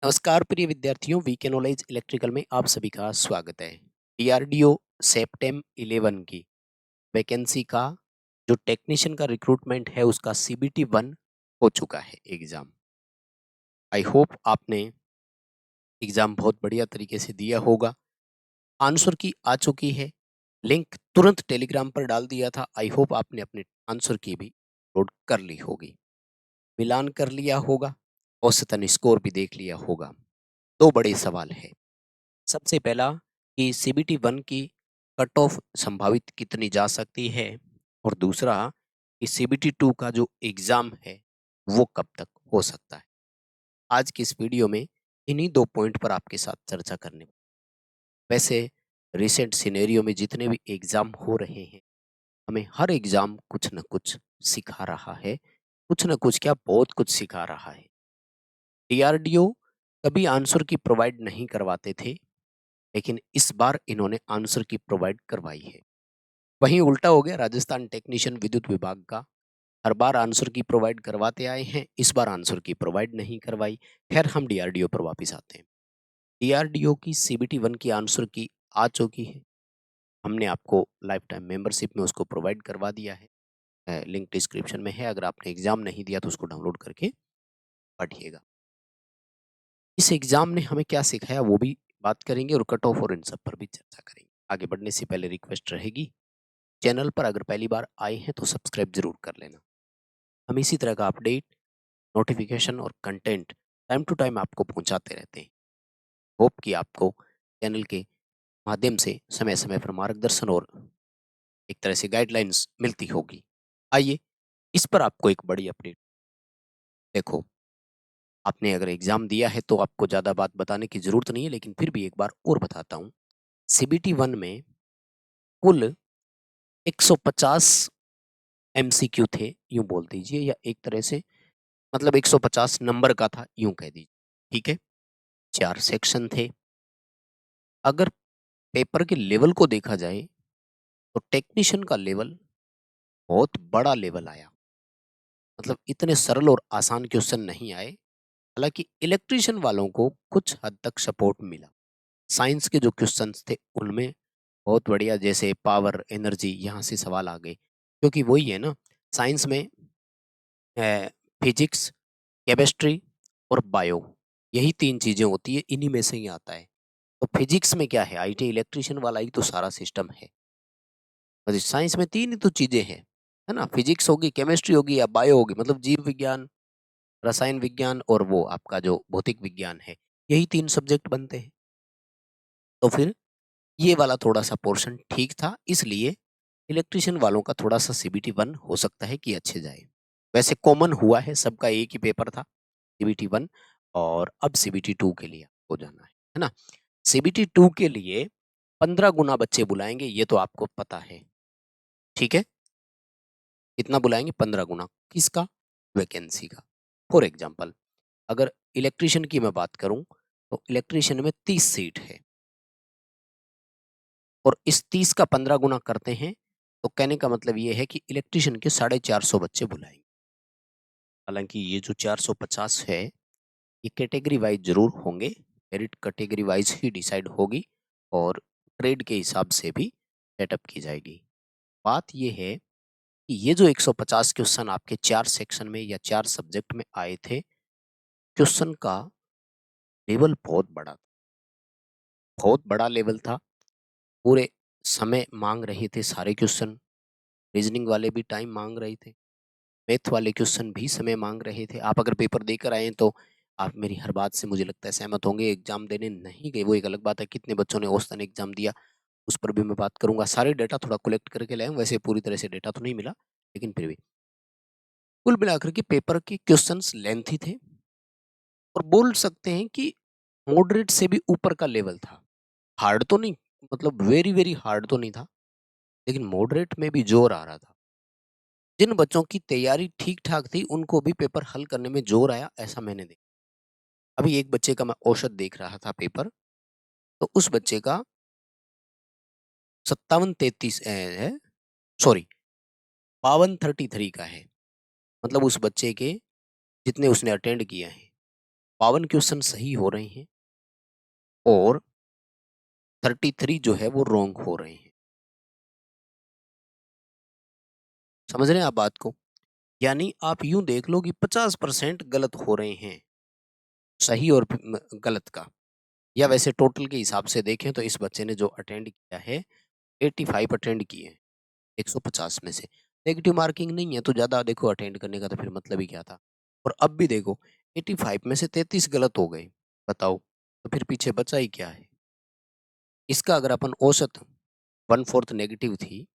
नमस्कार प्रिय विद्यार्थियों, वीके नॉलेज इलेक्ट्रिकल में आप सभी का स्वागत है। डीआरडीओ सेप्टेम 11 की वैकेंसी का जो टेक्नीशियन का रिक्रूटमेंट है उसका सीबीटी 1 हो चुका है एग्जाम। आई होप आपने एग्जाम बहुत बढ़िया तरीके से दिया होगा। आंसर की आ चुकी है, लिंक तुरंत टेलीग्राम पर डाल दिया था। आई होप आपने अपने आंसर की भी लोड कर ली होगी, मिलान कर लिया होगा, औसतन स्कोर भी देख लिया होगा। दो बड़े सवाल है। सबसे पहला कि सीबीटी 1 की कट ऑफ संभावित कितनी जा सकती है, और दूसरा कि सीबीटी 2 का जो एग्जाम है वो कब तक हो सकता है। आज की इस वीडियो में इन्हीं दो पॉइंट पर आपके साथ चर्चा करने। वैसे रिसेंट सिनेरियो में जितने भी एग्जाम हो रहे हैं, हमें हर एग्जाम कुछ न कुछ सिखा रहा है, कुछ न कुछ क्या बहुत कुछ सिखा रहा है। डीआरडीओ कभी आंसर की प्रोवाइड नहीं करवाते थे, लेकिन इस बार इन्होंने आंसर की प्रोवाइड करवाई है। वहीं उल्टा हो गया राजस्थान टेक्नीशियन विद्युत विभाग का। हर बार आंसर की प्रोवाइड करवाते आए हैं, इस बार आंसर की प्रोवाइड नहीं करवाई। खैर, हम डीआरडीओ पर वापस आते हैं। डीआरडीओ की सीबीटी 1 की आंसर की आ चुकी है। हमने आपको लाइफ टाइम मेंबरशिप में उसको प्रोवाइड करवा दिया है। लिंक डिस्क्रिप्शन में है। अगर आपने एग्जाम नहीं दिया तो उसको डाउनलोड करके पढ़िएगा। इस एग्जाम ने हमें क्या सिखाया वो भी बात करेंगे, और कट ऑफ और इन सब पर भी चर्चा करेंगे। आगे बढ़ने से पहले रिक्वेस्ट रहेगी, चैनल पर अगर पहली बार आए हैं तो सब्सक्राइब जरूर कर लेना। हम इसी तरह का अपडेट, नोटिफिकेशन और कंटेंट टाइम टू टाइम आपको पहुंचाते रहते हैं। होप कि आपको चैनल के माध्यम से समय समय पर मार्गदर्शन और एक तरह से गाइडलाइंस मिलती होगी। आइए इस पर आपको एक बड़ी अपडेट। देखो, आपने अगर एग्जाम दिया है तो आपको ज़्यादा बात बताने की ज़रूरत नहीं है, लेकिन फिर भी एक बार और बताता हूँ। सीबीटी 1 में कुल 150 एमसीक्यू थे, यूं बोल दीजिए, या एक तरह से मतलब 150 नंबर का था, यूं कह दीजिए। ठीक है, 4 सेक्शन थे। अगर पेपर के लेवल को देखा जाए तो टेक्नीशियन का लेवल बहुत बड़ा लेवल आया। मतलब इतने सरल और आसान क्वेश्चन नहीं आए। हालांकि इलेक्ट्रिशियन वालों को कुछ हद तक सपोर्ट मिला। साइंस के जो क्वेश्चंस थे उनमें बहुत बढ़िया, जैसे पावर एनर्जी, यहाँ से सवाल आ गए, क्योंकि वही है ना, साइंस में फिजिक्स, केमिस्ट्री और बायो, यही 3 चीज़ें होती है, इन्हीं में से ही आता है। तो फिजिक्स में क्या है, आईटी इलेक्ट्रिशियन वाला ही तो सारा सिस्टम है। और साइंस में 3 ही तो चीज़ें हैं, है ना? फिजिक्स होगी, केमिस्ट्री होगी या बायो होगी, मतलब जीव विज्ञान, रसायन विज्ञान और वो आपका जो भौतिक विज्ञान है, यही 3 सब्जेक्ट बनते हैं। तो फिर ये वाला थोड़ा-सा पोर्शन ठीक था, इसलिए इलेक्ट्रिशियन वालों का थोड़ा-सा सीबीटी 1 हो सकता है कि अच्छे जाए। वैसे कॉमन हुआ है, सबका एक ही पेपर था, सीबीटी 1, और अब सीबीटी 2 के लिए हो जाना है ना? सीबीटी 2 के लिए 15 गुना बच्चे बुलाएँगे, ये तो आपको पता है, ठीक है? कितना बुलाएँगे? 15 गुना। किसका? वैकेंसी का। फॉर एग्ज़ाम्पल, अगर इलेक्ट्रिशियन की मैं बात करूँ, तो इलेक्ट्रिशियन में 30 सीट है, और इस 30 का 15 गुना करते हैं, तो कहने का मतलब ये है कि इलेक्ट्रिशियन के 450 बच्चे बुलाएँगे। हालाँकि ये जो 450 है, ये कैटेगरी वाइज़ ज़रूर होंगे, मेरिट कैटेगरी वाइज़ ही डिसाइड होगी, और ट्रेड के हिसाब से भी सेटअप की जाएगी। बात ये है कि ये जो 150 क्वेश्चन आपके 4 सेक्शन में या 4 सब्जेक्ट में आए थे, क्वेश्चन का लेवल बहुत बड़ा लेवल था। पूरे समय माँग रहे थे सारे क्वेश्चन, रीज़निंग वाले भी टाइम माँग रहे थे, मैथ वाले क्वेश्चन भी समय माँग रहे थे। आप अगर पेपर देकर आए हैं तो आप मेरी हर बात से मुझे लगता है सहमत होंगे। एग्ज़ाम देने नहीं गए वो एक अलग बात है, कितने बच्चों ने औसतन एग्ज़ाम दिया, उस पर भी मैं बात करूँगा। सारे डेटा थोड़ा कलेक्ट करके लाया हूँ, वैसे पूरी तरह से डेटा तो नहीं मिला, लेकिन फिर भी। कुल मिलाकर के पेपर के क्वेश्चंस लेंथी थे, और बोल सकते हैं कि मॉडरेट से भी ऊपर का लेवल था। हार्ड तो नहीं, मतलब वेरी वेरी हार्ड तो नहीं था, लेकिन मॉडरेट में भी जोर आ रहा था। जिन बच्चों की तैयारी ठीक-ठाक थी, उनको भी पेपर हल करने में जोर आया, ऐसा मैंने देखा। अभी एक बच्चे का मैं औसत देख रहा था पेपर, तो उस बच्चे का 57-33 है, सॉरी 52-33 का है। मतलब उस बच्चे के जितने उसने अटेंड किए हैं, 52 क्वेश्चन सही हो रहे हैं और 33 जो है वो रॉन्ग हो रहे हैं। समझ रहे हैं आप बात को? यानी आप यूँ देख लो कि 50% गलत हो रहे हैं, सही और गलत का। या वैसे टोटल के हिसाब से देखें तो इस बच्चे ने जो अटेंड किया है 85 अटेंड किए हैं 150 में से। नेगेटिव मार्किंग नहीं है तो ज़्यादा देखो अटेंड करने का तो फिर मतलब ही क्या था? और अब भी देखो 85 में से 33 गलत हो गए, बताओ? तो फिर पीछे बचा ही क्या है? इसका अगर अपन औसत 1/4 नेगेटिव थी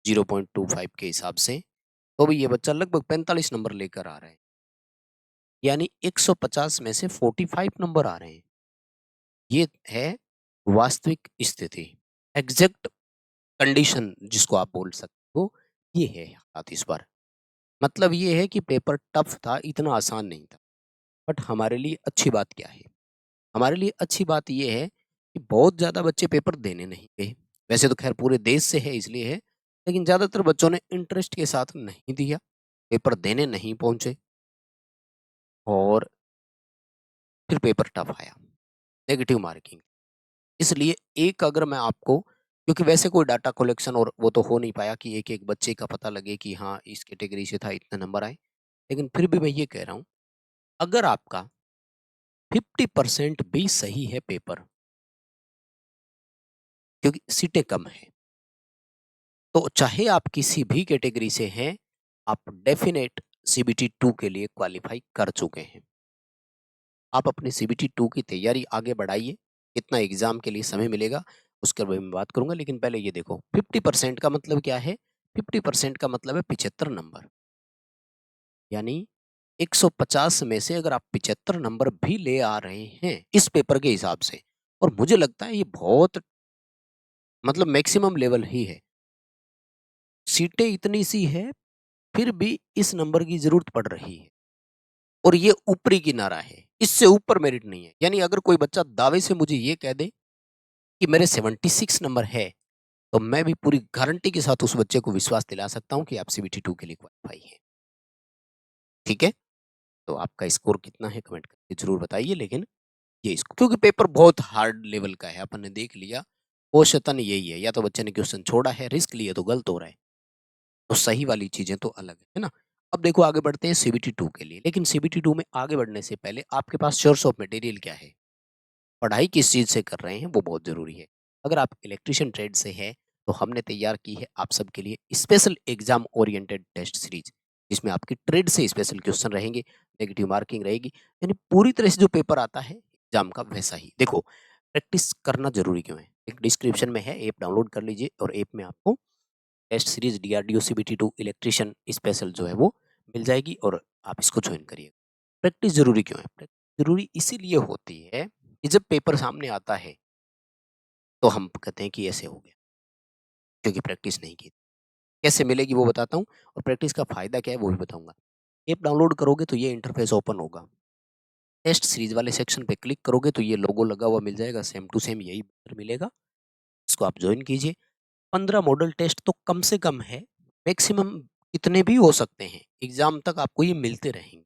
0.25 के हिसाब से, तो भी ये बच्चा लगभग 45 नंबर लेकर आ रहा है। यानी 150 में से 45 नंबर आ रहे हैं। ये है वास्तविक स्थिति, एग्ज़ैक्ट कंडीशन जिसको आप बोल सकते हो, ये है हालात इस बार। मतलब ये है कि पेपर टफ था, इतना आसान नहीं था। बट हमारे लिए अच्छी बात क्या है? हमारे लिए अच्छी बात ये है कि बहुत ज़्यादा बच्चे पेपर देने नहीं गए। वैसे तो खैर पूरे देश से है इसलिए है, लेकिन ज़्यादातर बच्चों ने इंटरेस्ट के साथ नहीं दिया, पेपर देने नहीं पहुँचे और फिर पेपर टफ आया, नेगेटिव मार्किंग। इसलिए एक अगर मैं आपको क्योंकि वैसे कोई डाटा कलेक्शन और वो तो हो नहीं पाया कि एक-एक बच्चे का पता लगे कि हाँ, इस कैटेगरी से था इतने नंबर आए। लेकिन फिर भी मैं ये कह रहा हूँ, अगर आपका 50% भी सही है पेपर, क्योंकि सीटें कम हैं, तो चाहे आप किसी भी कैटेगरी से हैं, आप डेफ़िनेट सीबीटी 2 के लिए क्वालीफ़ाई कर चुके हैं। आप अपनी सीबीटी 2 की तैयारी आगे बढ़ाइए, कितना एग्ज़ाम के लिए समय मिलेगा, उसके बारे में बात करूँगा, लेकिन पहले ये देखो 50% का मतलब क्या है? 50% का मतलब है 75 नंबर, यानी 150 में से अगर आप 75 नंबर भी ले आ रहे हैं, इस पेपर के हिसाब से और मुझे लगता है ये बहुत मतलब मैक्सिमम लेवल ही है। सीटें इतनी सी है, फिर भी इस नंबर की ज़रूरत पड़ रही है और ये ऊपरी किनारा है, इससे ऊपर मेरिट नहीं है। यानी अगर कोई बच्चा दावे से मुझे ये कह दे कि मेरे 76 नंबर है, तो मैं भी पूरी गारंटी के साथ उस बच्चे को विश्वास दिला सकता हूँ कि आप सीबीटी 2 के लिए क्वालीफाई हैं। ठीक है? तो आपका स्कोर कितना है कमेंट करके ज़रूर बताइए, लेकिन ये इसको क्योंकि पेपर बहुत हार्ड लेवल का है, अपन ने देख लिया, औसतन यही है, या तो बच्चे ने क्वेश्चन छोड़ा है, रिस्क लिए तो गलत हो रहा है, तो सही वाली चीज़ें तो अलग है ना? अब देखो आगे बढ़ते हैं सीबीटी 2 के लिए, लेकिन सीबीटी 2 में आगे बढ़ने से पहले आपके पास सोर्स ऑफ मटेरियल क्या है? पढ़ाई किस चीज़ से कर रहे हैं वो बहुत ज़रूरी है। अगर आप इलेक्ट्रीशियन ट्रेड से हैं, तो हमने तैयार की है आप सबके लिए special exam oriented test series, जिसमें आपकी ट्रेड से स्पेशल क्वेश्चन रहेंगे, नेगेटिव मार्किंग रहेगी, यानी पूरी तरह से जो पेपर आता है एग्ज़ाम का वैसा ही। देखो, प्रैक्टिस करना ज़रूरी क्यों है? एक डिस्क्रिप्शन में है, ऐप डाउनलोड कर लीजिए और ऐप में आपको test series DRDO CBT 2 electrician special जो है वो मिल जाएगी और आप इसको जॉइन करिए। प्रैक्टिस ज़रूरी क्यों है? प्रैक्टिस ज़रूरी इसीलिए होती है कि जब पेपर सामने आता है, तो हम कहते हैं कि ऐसे हो गया, क्योंकि प्रैक्टिस नहीं की। कैसे मिलेगी वो बताता हूँ और प्रैक्टिस का फ़ायदा क्या है वो भी बताऊँगा। ऐप डाउनलोड करोगे तो ये इंटरफ़ेस ओपन होगा। टेस्ट सीरीज़ वाले सेक्शन पे क्लिक करोगे तो ये लोगो लगा हुआ मिल जाएगा, सेम टू सेम यही मिलेगा। इसको आप जॉइन कीजिए। 15 मॉडल टेस्ट तो कम से कम है, मैक्सिमम कितने भी हो सकते हैं, एग्ज़ाम तक आपको ये मिलते रहेंगे।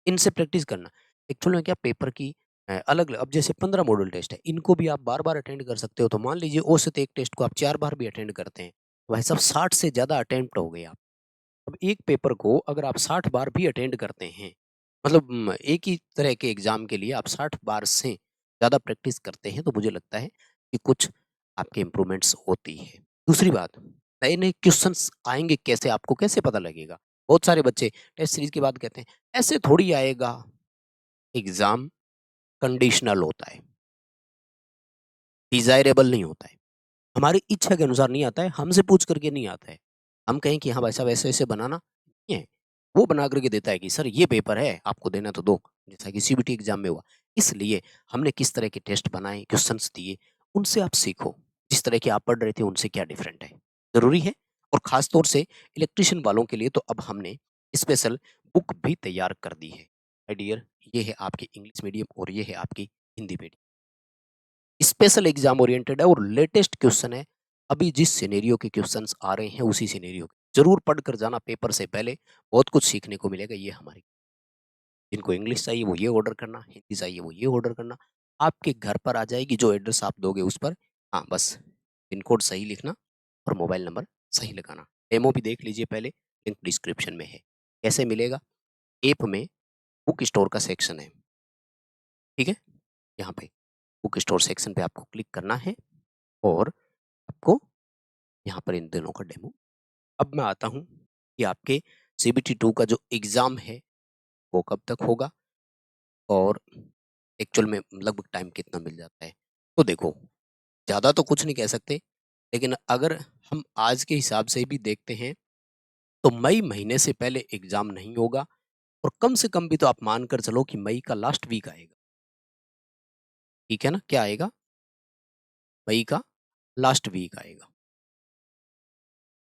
इनसे प्रैक्टिस करना। एक्चुअल में क्या पेपर की अलग अब जैसे 15 मॉडल टेस्ट है, इनको भी आप बार-बार अटेंड कर सकते हो, तो मान लीजिए औसत एक टेस्ट को आप 4 बार भी अटेंड करते हैं, तो भाई साहब 60 से ज़्यादा अटेम्प्ट हो गए आप। अब एक पेपर को अगर आप 60 बार भी अटेंड करते हैं, मतलब एक ही तरह के एग्ज़ाम के लिए आप 60 बार से ज़्यादा प्रैक्टिस करते हैं, तो मुझे लगता है कि कुछ आपकी इम्प्रूवमेंट्स होती है। दूसरी बात, नए-नए क्वेश्चन्स आएँगे कैसे, आपको कैसे पता लगेगा? बहुत सारे बच्चे टेस्ट सीरीज़ के बाद कहते हैं, "ऐसे थोड़ी आएगा।" एग्ज़ाम कंडीशनल होता है, डिज़ायरेबल नहीं होता है। हमारी इच्छा के अनुसार नहीं आता है, हमसे पूछ करके नहीं आता है। हम कहें कि हाँ भाई साहब ऐसे-ऐसे बनाना, नहीं है। वो बना कर के देता है कि सर ये पेपर है, आपको देना तो दो, जैसा कि सीबीटी एग्ज़ाम में हुआ। इसलिए हमने किस तरह के टेस्ट बनाए, क्वेश्चन्स दिए, उनसे आप सीखो। जिस तरह के आप पढ़ रहे थे उनसे क्या डिफरेंट है, ज़रूरी है। और ख़ास तौर से इलेक्ट्रीशियन वालों के लिए तो अब हमने स्पेशल बुक भी तैयार कर दी है। माय डियर, ये है आपकी इंग्लिश मीडियम और ये है आपकी Hindi medium. Special exam oriented है और लेटेस्ट क्वेश्चन है। अभी जिस सिनेरियो के क्वेश्चंस आ रहे हैं उसी सिनेरियो के। ज़रूर पढ़ कर जाना पेपर से पहले, बहुत कुछ सीखने को मिलेगा, ये हमारी जिनको इंग्लिश चाहिए वो ये ऑर्डर करना, हिंदी चाहिए वो ये ऑर्डर करना। आपके घर पर आ जाएगी, जो एड्रेस आप दोगे उस पर। हाँ, बस पिन कोड सही लिखना और मोबाइल नंबर सही लगाना। डेमो भी देख लीजिए पहले, लिंक डिस्क्रिप्शन में है। कैसे मिलेगा? ऐप में बुक स्टोर का सेक्शन है, ठीक है? यहाँ पे बुक स्टोर सेक्शन पे आपको क्लिक करना है और आपको यहाँ पर इन दोनों का डेमो। अब मैं आता हूँ कि आपके सीबीटी 2 का जो एग्ज़ाम है, वो कब तक होगा और एक्चुअल में लगभग टाइम कितना मिल जाता है। तो देखो, ज़्यादा तो कुछ नहीं कह सकते, लेकिन अगर हम आज के हिसाब से भी देखते हैं, तो मई महीने से पहले एग्ज़ाम नहीं होगा और कम से कम भी तो आप मान कर चलो कि मई का लास्ट वीक आएगा। ठीक है ना? क्या आएगा? मई का लास्ट वीक आएगा।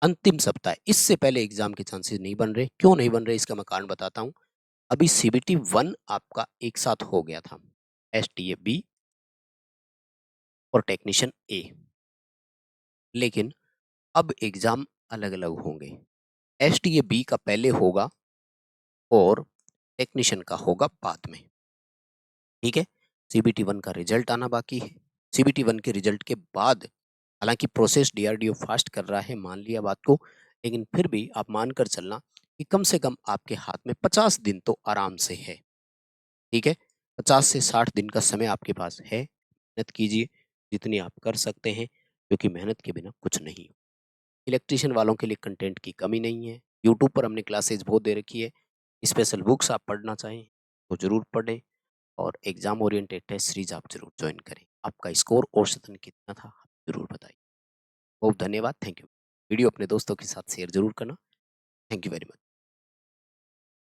अंतिम सप्ताह, इससे पहले एग्ज़ाम के चांसेस नहीं बन रहे। क्यों नहीं बन रहे, इसका मैं कारण बताता हूँ। अभी सीबीटी 1 आपका एक साथ हो गया था, एसटीए बी और टेक्नीशियन ए, लेकिन अब एग्ज़ाम अलग-अलग होंगे। एसटीए बी का पहले होगा और टेक्नीशियन का होगा बाद में, ठीक है? सीबीटी 1 का रिज़ल्ट आना बाकी है। सीबीटी 1 के रिज़ल्ट के बाद, हालाँकि प्रोसेस डीआरडीओ फ़ास्ट कर रहा है, मान लिया बात को, लेकिन फिर भी आप मान कर चलना कि कम से कम आपके हाथ में 50 दिन तो आराम से है, ठीक है? 50 से 60 दिन का समय आपके पास है। मेहनत कीजिए, जितनी आप कर सकते हैं, क्योंकि मेहनत के बिना कुछ नहीं। इलेक्ट्रीशियन वालों के लिए कंटेंट की कमी नहीं है। यूट्यूब पर हमने क्लासेस बहुत दे रखी है। स्पेशल बुक्स आप पढ़ना चाहें तो ज़रूर पढ़ें और एग्ज़ाम ओरिएंटेड टेस्ट सीरीज़ आप ज़रूर जॉइन करें। आपका स्कोर औसतन कितना था, आप ज़रूर बताइए। बहुत धन्यवाद, थैंक यू। वीडियो अपने दोस्तों के साथ शेयर ज़रूर करना। Thank you very much.